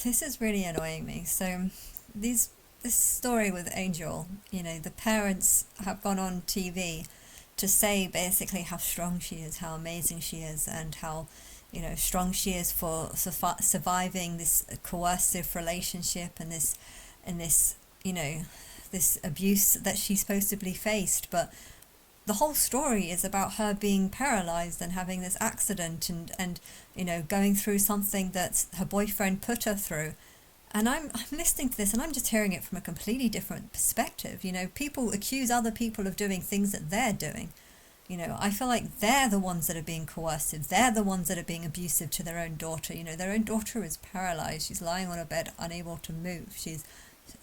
this is really annoying me. So this story with Angel, the parents have gone on TV to say basically how strong she is, how amazing she is, and how strong she is for surviving this coercive relationship and this this abuse that she supposedly faced. But the whole story is about her being paralyzed and having this accident and going through something that her boyfriend put her through. And I'm listening to this and I'm just hearing it from a completely different perspective. People accuse other people of doing things that they're doing. I feel like they're the ones that are being coercive. They're the ones that are being abusive to their own daughter. Their own daughter is paralyzed. She's lying on a bed, unable to move. She's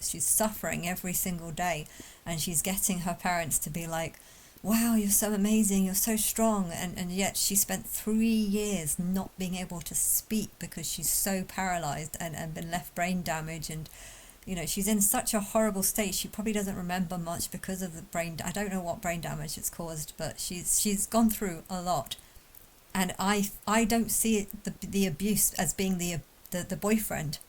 suffering every single day. And she's getting her parents to be like, wow, you're so amazing, you're so strong. And yet she spent 3 years not being able to speak because she's so paralyzed and been left brain damage. And she's in such a horrible state. She probably doesn't remember much because of the I don't know what brain damage it's caused, but she's gone through a lot. And I don't see it, the abuse as being the boyfriend.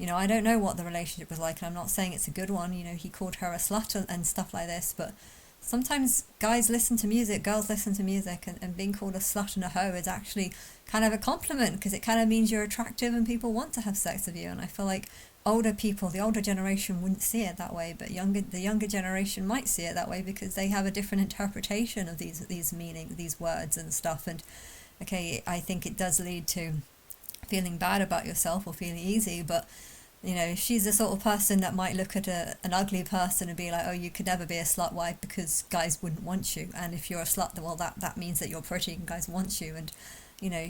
I don't know what the relationship was like, and I'm not saying it's a good one. He called her a slut and stuff like this, but sometimes guys listen to music, girls listen to music, and being called a slut and a hoe is actually kind of a compliment, because it kind of means you're attractive and people want to have sex with you. And I feel like older people, the older generation, wouldn't see it that way, but the younger generation might see it that way because they have a different interpretation of these meaning, these words and stuff. And okay, I think it does lead to feeling bad about yourself or feeling easy, but she's the sort of person that might look at an ugly person and be like, oh, you could never be a slut. Why? Because guys wouldn't want you. And if you're a slut, well, that means that you're pretty and guys want you. And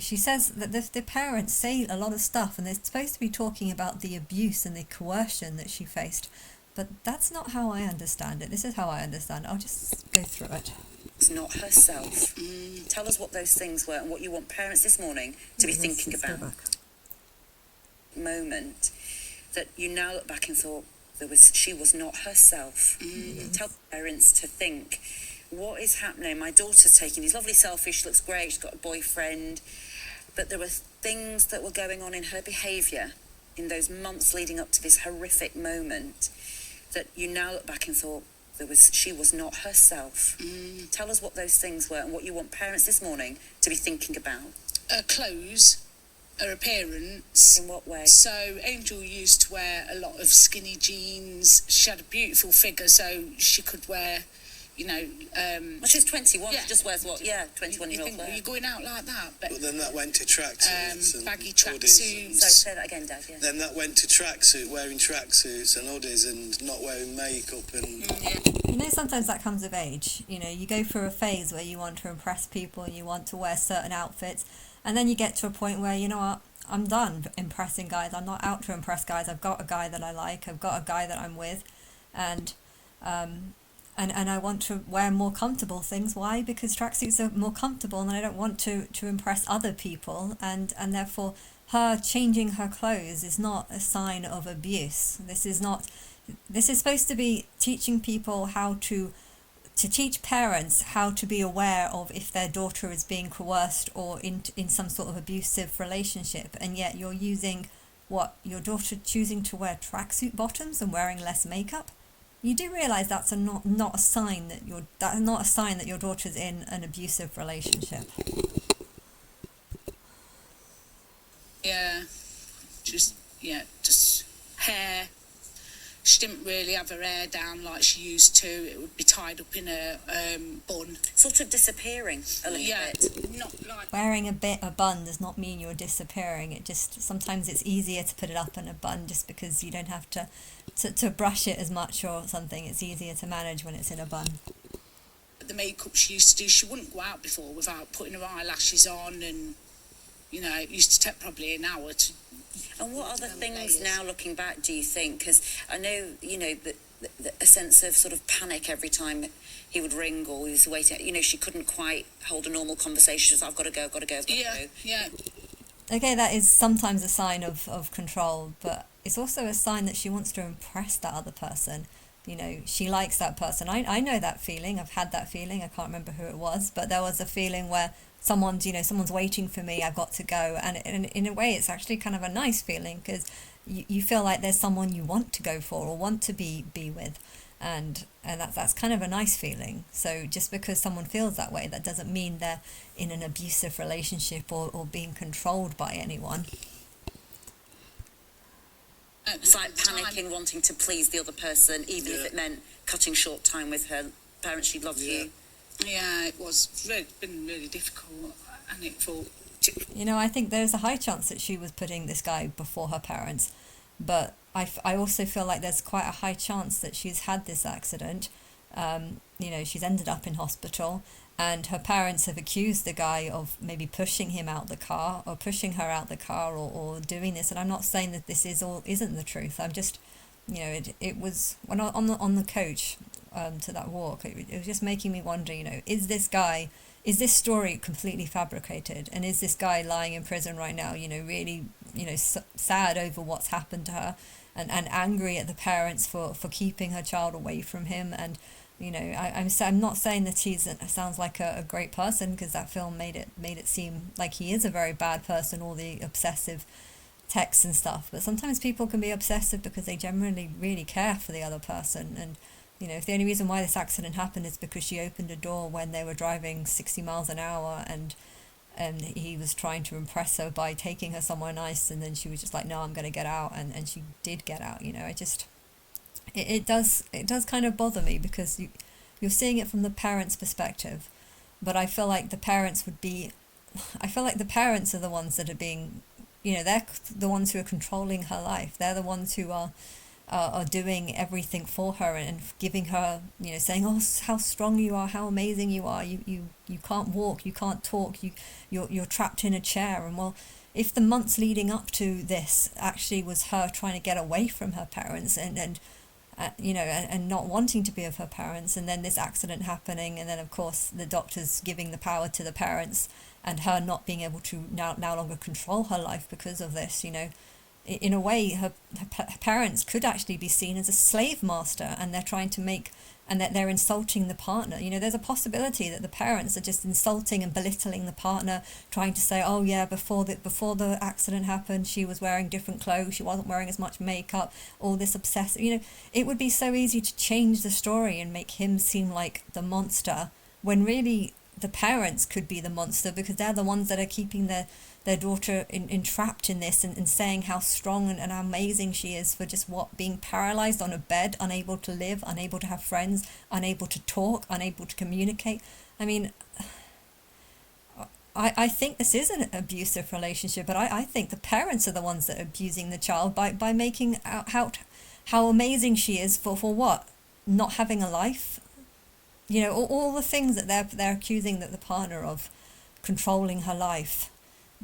she says that the parents say a lot of stuff, and they're supposed to be talking about the abuse and the coercion that she faced. But that's not how I understand it. This is how I understand it. I'll just go through it. It's not herself. Tell us what those things were and what you want parents this morning to be thinking about. Moment that you now look back and thought she was not herself. Tell parents to think, what is happening? My daughter's taking these lovely selfies, she looks great, she's got a boyfriend, but there were things that were going on in her behaviour in those months leading up to this horrific moment that you now look back and thought she was not herself. Tell us what those things were and what you want parents this morning to be thinking about. Clothes. Her appearance. In what way? So Angel used to wear a lot of skinny jeans. She had a beautiful figure, so she could wear, well, she's 21. Yeah. She just wears 21-year-old clothes. You're going out like that, but then that went to tracksuits and baggy tracksuits. So say that again, Dad. Yeah. Then that went to wearing tracksuits and hoodies and not wearing makeup and. Sometimes that comes of age. You go through a phase where you want to impress people and you want to wear certain outfits. And then you get to a point where, what, I'm done impressing guys. I'm not out to impress guys. I've got a guy that I like. I've got a guy that I'm with. And I want to wear more comfortable things. Why? Because tracksuits are more comfortable and I don't want to impress other people. And therefore, her changing her clothes is not a sign of abuse. This is supposed to be teaching people how to teach parents how to be aware of if their daughter is being coerced or in some sort of abusive relationship, and yet you're using your daughter choosing to wear tracksuit bottoms and wearing less makeup. You do realise that's not a sign that your daughter's in an abusive relationship. Just hair. She didn't really have her hair down like she used to. It would be tied up in a bun. Sort of disappearing a little bit. Not like... Wearing a bun does not mean you're disappearing. It just, sometimes it's easier to put it up in a bun just because you don't have to brush it as much or something. It's easier to manage when it's in a bun. The makeup she used to do, she wouldn't go out before without putting her eyelashes on, and, it used to take probably an hour to... And what other things now, looking back, do you think? Because I know, a sense of sort of panic every time he would ring or he was waiting. She couldn't quite hold a normal conversation. She was like, I've got to go, I've got to go. Yeah. Okay, that is sometimes a sign of control, but it's also a sign that she wants to impress that other person. She likes that person. I know that feeling. I've had that feeling. I can't remember who it was, but there was a feeling where someone's waiting for me, I've got to go. And in a way, it's actually kind of a nice feeling, because you feel like there's someone you want to go for or want to be with. And that's kind of a nice feeling. So just because someone feels that way, that doesn't mean they're in an abusive relationship or being controlled by anyone. It's like panicking, wanting to please the other person, even if it meant cutting short time with her parents. She loved you. Yeah, it was been really difficult, and it felt. I think there's a high chance that she was putting this guy before her parents, but I also feel like there's quite a high chance that she's had this accident. She's ended up in hospital, and her parents have accused the guy of maybe pushing him out the car or pushing her out the car or doing this. And I'm not saying that this isn't the truth. I'm just, it was when on the coach to that walk, it was just making me wonder, is this story completely fabricated? And is this guy lying in prison right now, really, sad over what's happened to her and angry at the parents for keeping her child away from him? And, I'm not saying that sounds like a great person, because that film made it seem like he is a very bad person, all the obsessive texts and stuff. But sometimes people can be obsessive because they generally really care for the other person. And, if the only reason why this accident happened is because she opened a door when they were driving 60 miles an hour and he was trying to impress her by taking her somewhere nice, and then she was just like, no, I'm going to get out, and she did get out. It does kind of bother me, because you're seeing it from the parents' perspective, but I feel like the parents are the ones that are being, they're the ones who are controlling her life. They're the ones who are doing everything for her and giving her, saying, oh, how strong you are, how amazing you are, you can't walk, you can't talk, you're trapped in a chair. And well, if the months leading up to this actually was her trying to get away from her parents and not wanting to be with her parents, and then this accident happening, and then of course the doctors giving the power to the parents, and her not being able to now longer control her life because of this, in a way, her parents could actually be seen as a slave master, and they're trying to and that they're insulting the partner. There's a possibility that the parents are just insulting and belittling the partner, trying to say, oh yeah, before the accident happened, she was wearing different clothes, she wasn't wearing as much makeup, all this obsessive. It would be so easy to change the story and make him seem like the monster, when really the parents could be the monster, because they're the ones that are keeping their daughter entrapped in this and saying how strong and how amazing she is for just being paralyzed on a bed, unable to live, unable to have friends, unable to talk, unable to communicate. I mean, I think this is an abusive relationship, but I think the parents are the ones that are abusing the child by making out how amazing she is for what? Not having a life? All the things that they're accusing the partner of, controlling her life,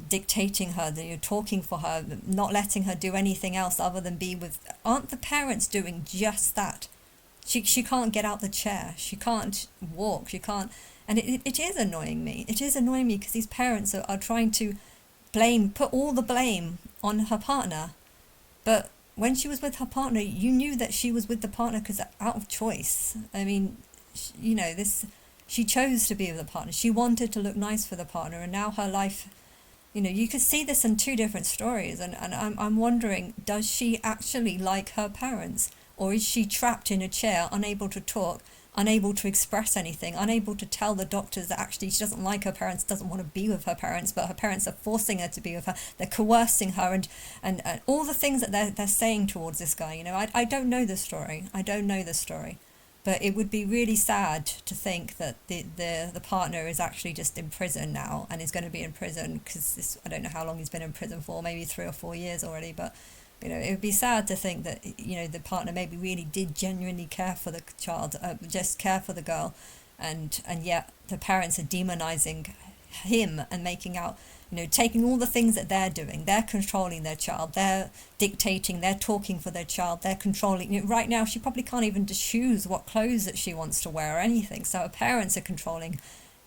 dictating her, talking for her, not letting her do anything else other than be with. Aren't the parents doing just that? She can't get out the chair, she can't walk, she can't. And it is annoying me. It is annoying me because these parents are trying to put all the blame on her partner. But when she was with her partner, you knew that she was with the partner because out of choice. I mean, she chose to be with the partner. She wanted to look nice for the partner, and now her life, you could see this in two different stories. And I'm wondering, does she actually like her parents, or is she trapped in a chair, unable to talk, unable to express anything, unable to tell the doctors that actually she doesn't like her parents, doesn't want to be with her parents, but her parents are forcing her to be with her, they're coercing her, and all the things that they're saying towards this guy. I don't know the story. But it would be really sad to think that the partner is actually just in prison now, and is going to be in prison because I don't know how long he's been in prison for, maybe 3 or 4 years already. But it would be sad to think that the partner maybe really did genuinely care for the child, just care for the girl, and yet the parents are demonizing him and making out, taking all the things that they're doing. They're controlling their child, they're dictating, they're talking for their child, they're controlling. Right now she probably can't even just choose what clothes that she wants to wear or anything. So her parents are controlling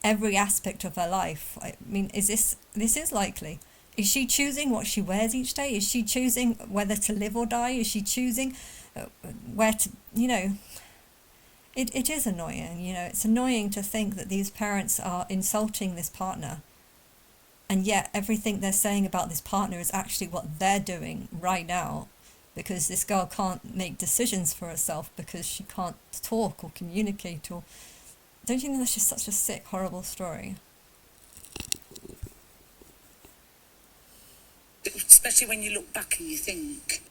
every aspect of her life. I mean, this is likely. Is she choosing what she wears each day? Is she choosing whether to live or die? Is she choosing where to, It is annoying, it's annoying to think that these parents are insulting this partner and yet everything they're saying about this partner is actually what they're doing right now, because this girl can't make decisions for herself because she can't talk or communicate. Or don't you think that's just such a sick, horrible story? Especially when you look back and you think,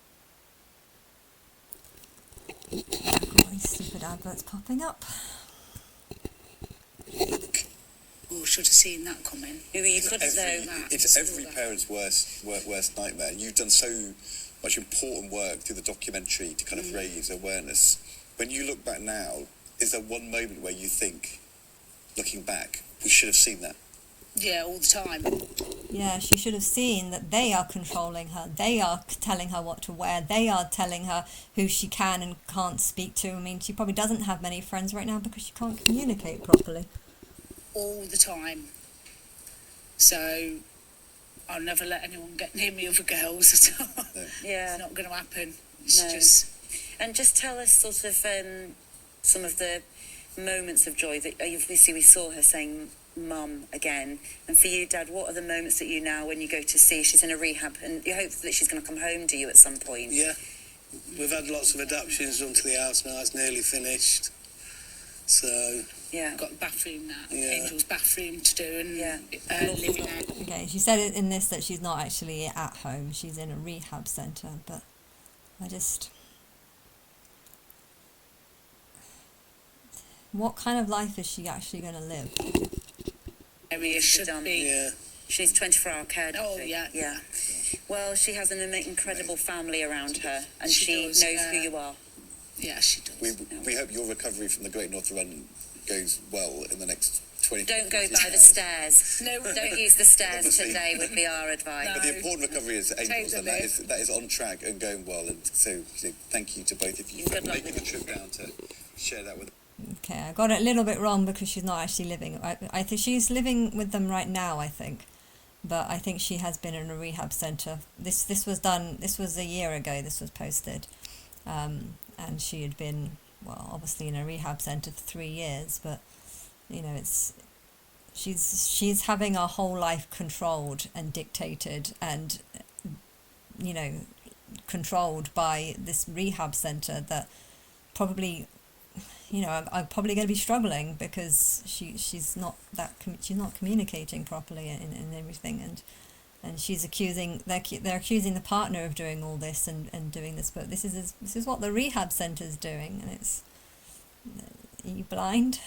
All these stupid adverts popping up. oh, should have seen that coming. You could have Every, though. it's every parent's worst nightmare. You've done so much important work through the documentary to kind of raise awareness. When you look back now, is there one moment where you think, looking back, we should have seen that? Yeah, all the time. Yeah, she should have seen that they are controlling her. They are telling her what to wear. They are telling her who she can and can't speak to. I mean, she probably doesn't have many friends right now because she can't communicate properly. All the time. So I'll never let anyone get near me other girls at all. No. Yeah. It's not going to happen. It's No. just, And just tell us sort of some of the moments of joy that obviously we saw her saying mum again. And for you, Dad, what are the moments that you now, when you go to see, she's in a rehab and you hope that she's going to come home to you at some point? Yeah, we've had lots of adaptations done to the house now. It's nearly finished. So Yeah. got the bathroom now, Yeah. Angel's bathroom to do, and Yeah. living out. Okay, she said in this that she's not actually at home. She's in a rehab centre, but I just... What kind of life is she actually going to live? Area should done. be. yeah, She needs 24-hour care. Oh, doesn't she? yeah. Yeah. Well, she has an incredible family around her, and She she does, knows who you are. Yeah, she does. We hope your recovery from the Great North Run goes well in the next 20 Don't go years. by the stairs. No, Don't use the stairs Obviously. today would be our advice. No. But the important recovery is Angel's, and Totally. that is on track and going well. And so thank you to both of you for Good luck making with the trip down to share that with us. Okay, I got it a little bit wrong because she's not actually living. I think she's living with them right now, I think. But I think she has been in a rehab centre. This was done, this was a year ago, this was posted. And she had been, well, obviously in a rehab centre for 3 years, but, you know, she's having her whole life controlled and dictated and, you know, controlled by this rehab centre that probably, you know, I'm probably going to be struggling because she's not communicating properly and everything, and she's accusing they're accusing the partner of doing all this and doing this, but this is what the rehab centre's doing, and it's, are you blind?